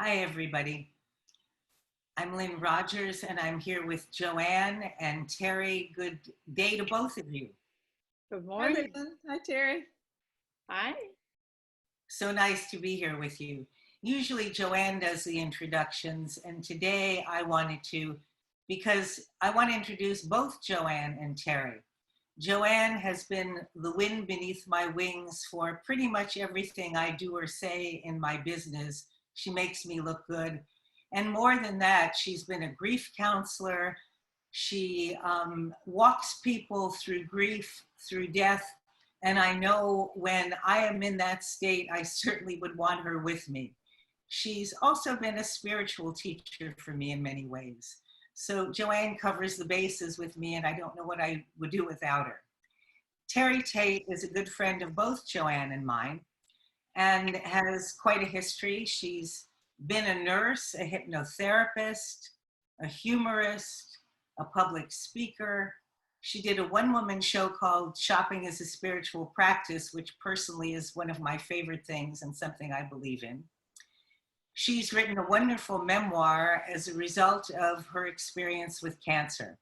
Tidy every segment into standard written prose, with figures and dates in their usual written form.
Hi, everybody. I'm Lynn Rogers, and I'm here with Joanne and Terri. Good day to both of you. Good Hi, morning. Lynn. Hi, Terri. Hi. So nice to be here with you. Usually Joanne does the introductions, and today I wanted to, because I want to introduce both Joanne and Terri. Joanne has been the wind beneath my wings for pretty much everything I do or say in my business. She makes me look good. And more than that, she's been a grief counselor. She walks people through grief, through death. And I know when I am in that state, I certainly would want her with me. She's also been a spiritual teacher for me in many ways. So Joanne covers the bases with me, and I don't know what I would do without her. Terri Tate is a good friend of both Joanne and mine and has quite a history. She's been a nurse, a hypnotherapist, a humorist, a public speaker. She did a one-woman show called Shopping is a Spiritual Practice, which personally is one of my favorite things and something I believe in. She's written a wonderful memoir as a result of her experience with cancer.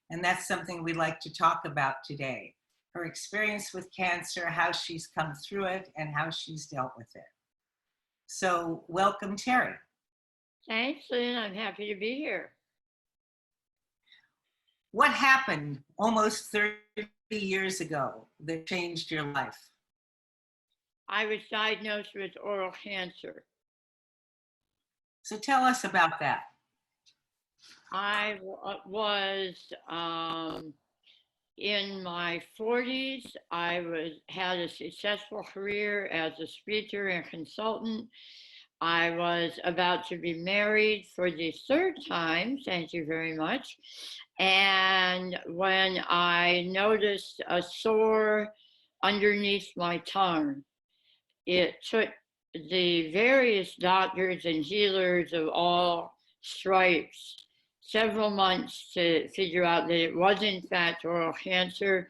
And that's something we'd like to talk about today. Her experience with cancer, how she's come through it, and how she's dealt with it. So welcome, Terri. Thanks, Lynn. I'm happy to be here. What happened almost 30 years ago that changed your life? I was diagnosed with oral cancer. So tell us about that. I was in my 40s. I had a successful career as a speaker and consultant. I was about to be married for the third time, thank you very much. And when I noticed a sore underneath my tongue, it took the various doctors and healers of all stripes several months to figure out that it was in fact oral cancer.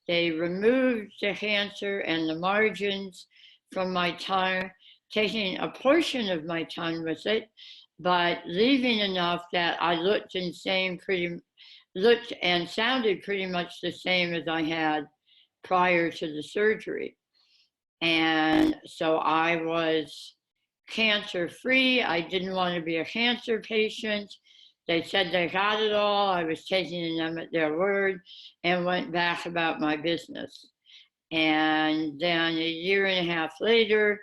They removed the cancer and the margins from my tongue, taking a portion of my tongue with it, but leaving enough that I looked and sounded pretty much the same as I had prior to the surgery. And so I was cancer free. I didn't want to be a cancer patient. They said they got it all. I was taking them at their word and went back about my business. And then a year and a half later,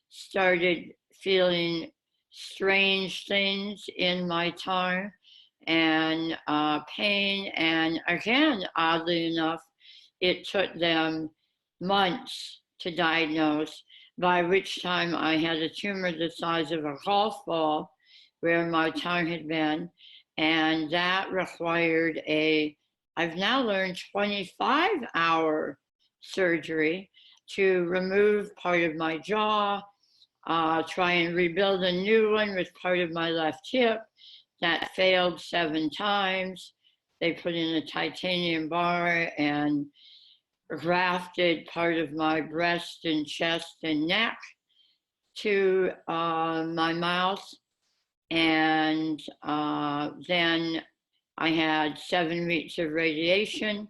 started feeling strange things in my tongue and pain. And again, oddly enough, it took them months to diagnose, by which time I had a tumor the size of a golf ball where my tongue had been. And that required I've now learned 25-hour surgery to remove part of my jaw, try and rebuild a new one with part of my left hip. That failed 7 times. They put in a titanium bar and grafted part of my breast and chest and neck to my mouth. And then I had 7 weeks of radiation,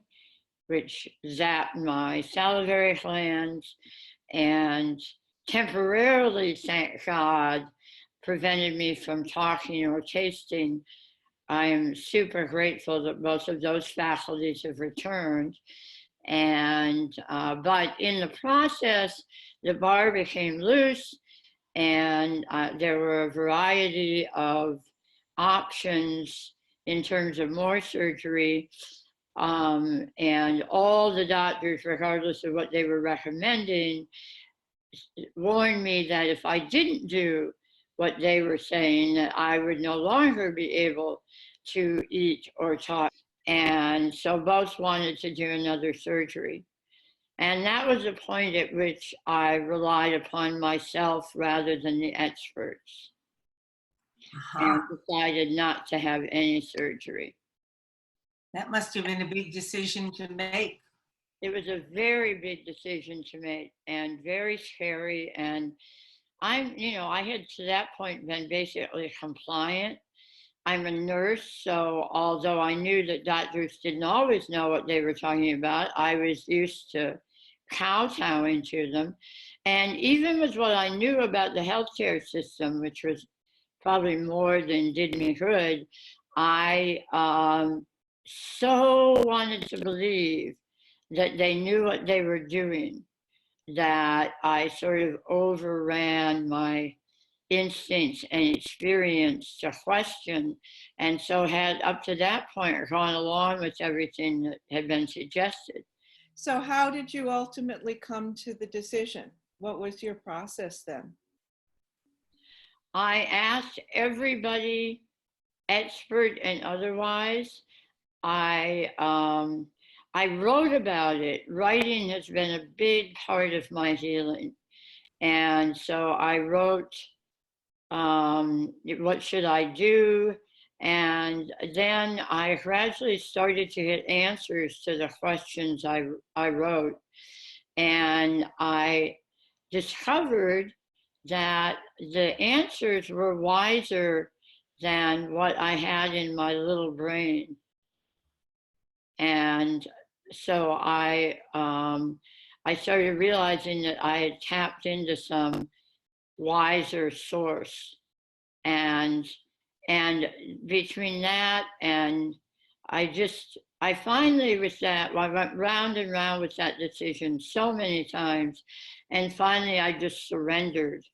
which zapped my salivary glands and temporarily, thank God, prevented me from talking or tasting. I am super grateful that both of those faculties have returned. And but in the process, the bar became loose, and there were a variety of options in terms of more surgery. And all the doctors, regardless of what they were recommending, warned me that if I didn't do what they were saying, that I would no longer be able to eat or talk. And so both wanted to do another surgery. And that was the point at which I relied upon myself rather than the experts, and decided not to have any surgery. That must have been a big decision to make. It was a very big decision to make and very scary. And I had to that point been basically compliant. I'm a nurse, so although I knew that doctors didn't always know what they were talking about, I was used to kowtowing to them. And even with what I knew about the healthcare system, which was probably more than did me good, I so wanted to believe that they knew what they were doing that I sort of overran my instincts and experience to question, and so had up to that point gone along with everything that had been suggested. So how did you ultimately come to the decision? What was your process then? I asked everybody, expert and otherwise. I wrote about it. Writing has been a big part of my healing. And so I wrote, what should I do? And then I gradually started to get answers to the questions I wrote. And I discovered that the answers were wiser than what I had in my little brain. And so I started realizing that I had tapped into some wiser source, and between that and I finally, with that, I went round and round with that decision so many times, and finally I just surrendered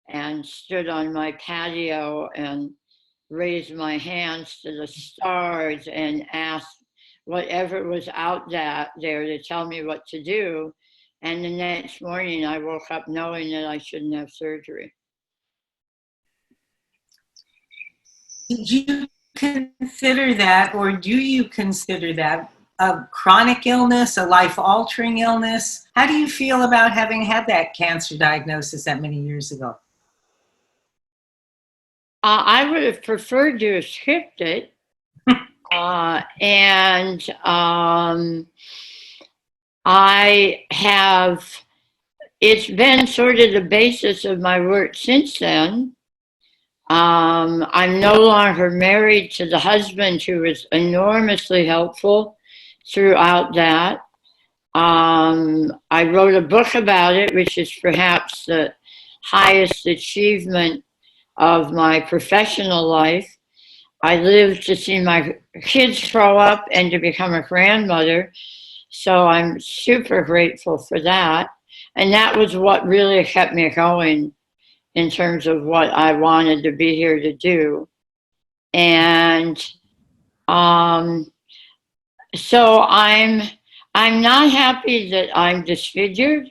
and stood on my patio and raised my hands to the stars and asked whatever was out there to tell me what to do. And the next morning I woke up knowing that I shouldn't have surgery. Did you consider that, or do you consider that a chronic illness, a life-altering illness? How do you feel about having had that cancer diagnosis that many years ago? I would have preferred to have skipped it. It's been sort of the basis of my work since then. I'm no longer married to the husband who was enormously helpful throughout that. I wrote a book about it, which is perhaps the highest achievement of my professional life. I lived to see my kids grow up and to become a grandmother, so I'm super grateful for that. And that was what really kept me going in terms of what I wanted to be here to do. And so I'm not happy that I'm disfigured,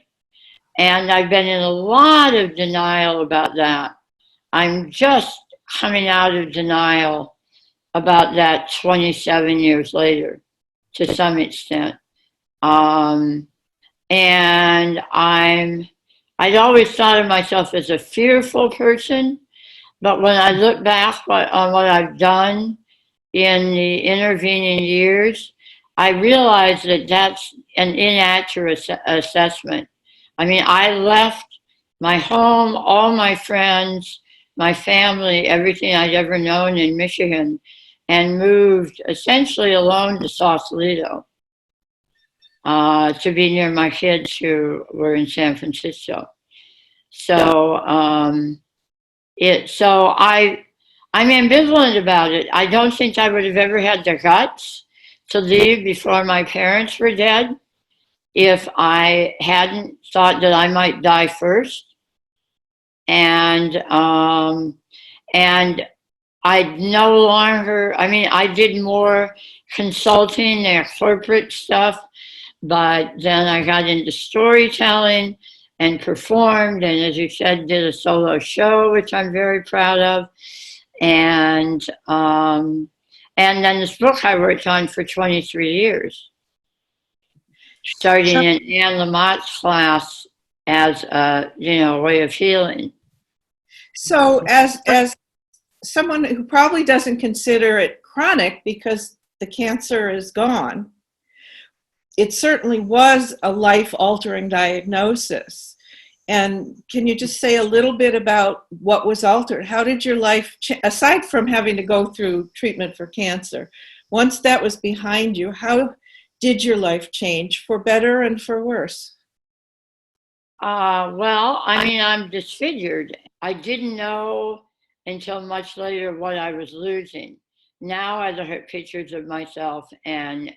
and I've been in a lot of denial about that. I'm just coming out of denial about that 27 years later, to some extent. And I'd always thought of myself as a fearful person, but when I look back on what I've done in the intervening years, I realize that that's an inaccurate assessment. I mean, I left my home, all my friends, my family, everything I'd ever known in Michigan, and moved essentially alone to Sausalito to be near my kids who were in San Francisco. So I'm ambivalent about it. I don't think I would have ever had the guts to leave before my parents were dead if I hadn't thought that I might die first. And I did more consulting and corporate stuff, but then I got into storytelling and performed, and as you said, did a solo show, which I'm very proud of. And then this book I worked on for 23 years, starting in Anne Lamott's class as a way of healing. So as someone who probably doesn't consider it chronic because the cancer is gone, it certainly was a life-altering diagnosis. And can you just say a little bit about what was altered? How did your life, aside from having to go through treatment for cancer, once that was behind you, how did your life change for better and for worse? Well, I mean, I'm disfigured. I didn't know until much later what I was losing. Now I look at pictures of myself and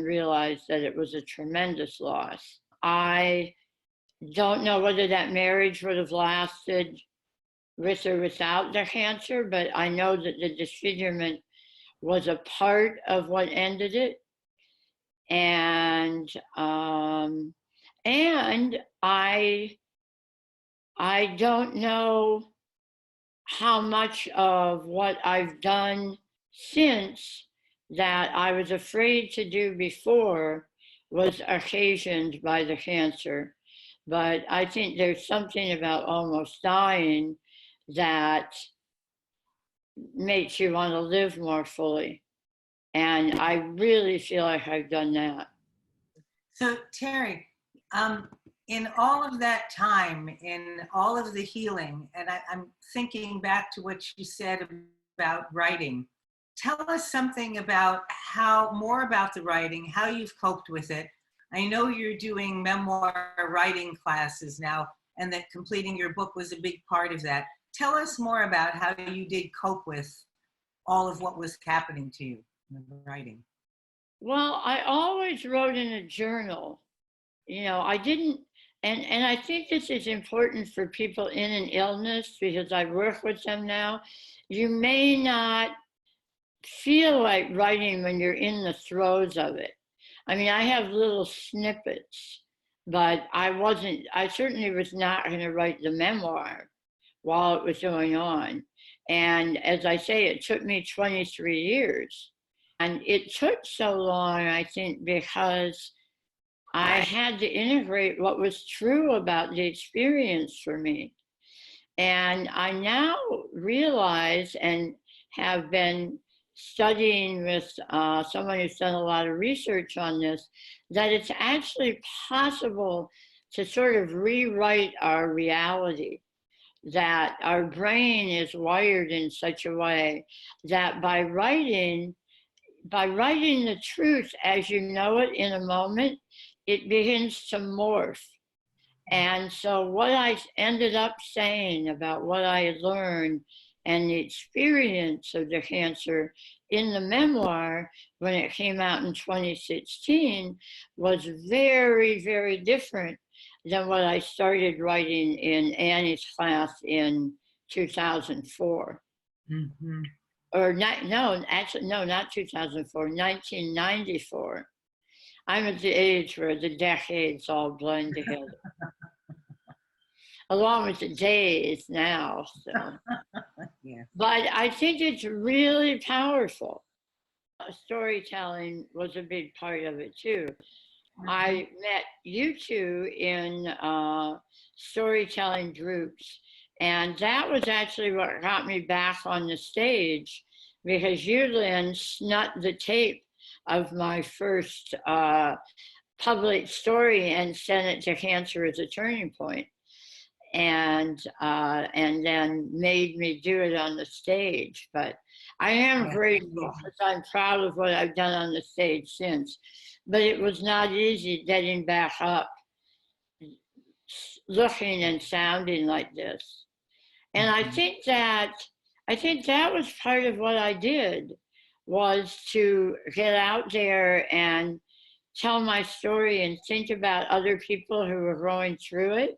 realize that it was a tremendous loss. I don't know whether that marriage would have lasted with or without the cancer, but I know that the disfigurement was a part of what ended it. And I don't know how much of what I've done since that I was afraid to do before was occasioned by the cancer. But I think there's something about almost dying that makes you want to live more fully. And I really feel like I've done that. So Terri, in all of that time, in all of the healing, and I'm thinking back to what you said about writing, tell us something about more about the writing, how you've coped with it. I know you're doing memoir writing classes now, and that completing your book was a big part of that. Tell us more about how you did cope with all of what was happening to you in the writing. Well, I always wrote in a journal. I didn't, and I think this is important for people in an illness because I work with them now. You may not feel like writing when you're in the throes of it. I mean, I have little snippets, but I certainly was not going to write the memoir while it was going on. And as I say, it took me 23 years. And it took so long, I think, because I had to integrate what was true about the experience for me. And I now realize and have been studying with someone who's done a lot of research on this, that it's actually possible to sort of rewrite our reality, that our brain is wired in such a way that by writing the truth as you know it in a moment, it begins to morph. And so what I ended up saying about what I had learned and the experience of the cancer in the memoir when it came out in 2016 was very, very different than what I started writing in Annie's class in 2004. Mm-hmm. Or not, no, actually, no, not 2004, 1994. I'm at the age where the decades all blend together, along with the days now. So. Yeah. But I think it's really powerful. Storytelling was a big part of it too. Mm-hmm. I met you two in storytelling groups, and that was actually what got me back on the stage because you, Lynn, snut the tape of my first public story and sent it to Cancer as a Turning Point, and then made me do it on the stage. But I am grateful because I'm proud of what I've done on the stage since. But it was not easy getting back up, looking and sounding like this. And I think that was part of what I did, was to get out there and tell my story and think about other people who were going through it.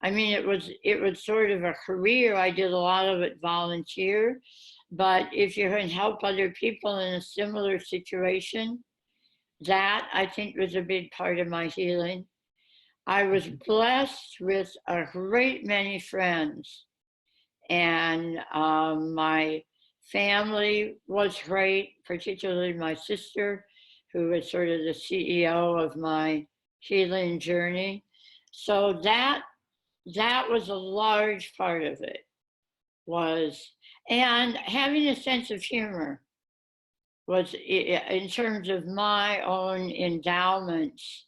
I mean, it was sort of a career. I did a lot of it volunteer, but if you can help other people in a similar situation, that I think was a big part of my healing. I was blessed with a great many friends, and my family was great, particularly my sister, who was sort of the CEO of my healing journey. So that was a large part of it, and having a sense of humor was, in terms of my own endowments,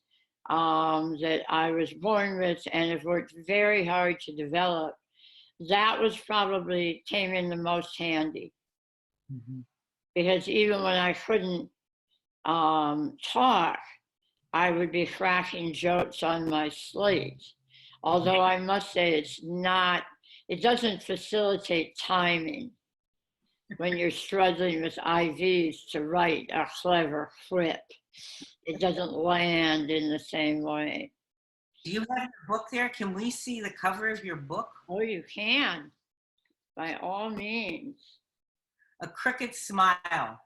that I was born with and have worked very hard to develop, that was probably came in the most handy. Mhm. Because even when I couldn't talk, I would be cracking jokes on my slate. Although I must say it doesn't facilitate timing when you're struggling with IVs to write a clever quip. It doesn't land in the same way. Do you have your book there? Can we see the cover of your book? Oh, you can, by all means. A Crooked Smile.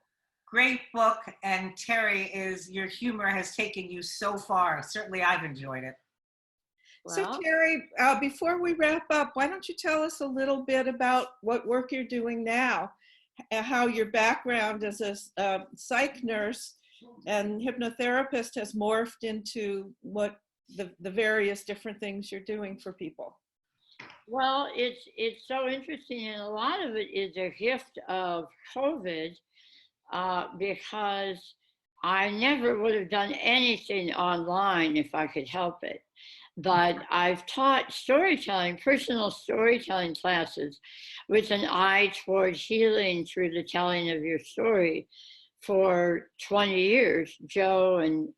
Great book. And Terri, your humor has taken you so far. Certainly I've enjoyed it. So Well, Terri, before we wrap up, why don't you tell us a little bit about what work you're doing now, how your background as a psych nurse and hypnotherapist has morphed into what the various different things you're doing for people. well, it's so interesting, and a lot of it is a gift of COVID, because I never would have done anything online if I could help it. But I've taught storytelling, personal storytelling classes with an eye toward healing through the telling of your story for 20 years. Joe and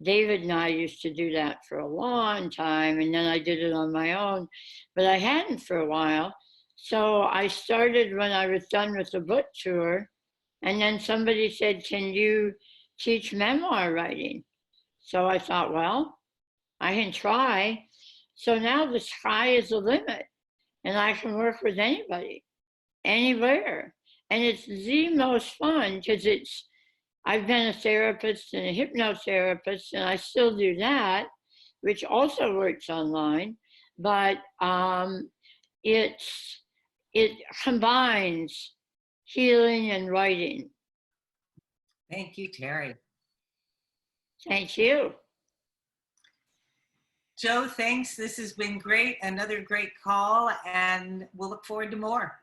David and I used to do that for a long time, and then I did it on my own, but I hadn't for a while. So I started when I was done with the book tour, and then somebody said, "Can you teach memoir writing?" So I thought, well, I can try. So now the sky is the limit, and I can work with anybody, anywhere. And it's the most fun because I've been a therapist and a hypnotherapist, and I still do that, which also works online. But it combines healing and writing. Thank you, Terri. Thank you. Joe, thanks. This has been great. Another great call, and we'll look forward to more.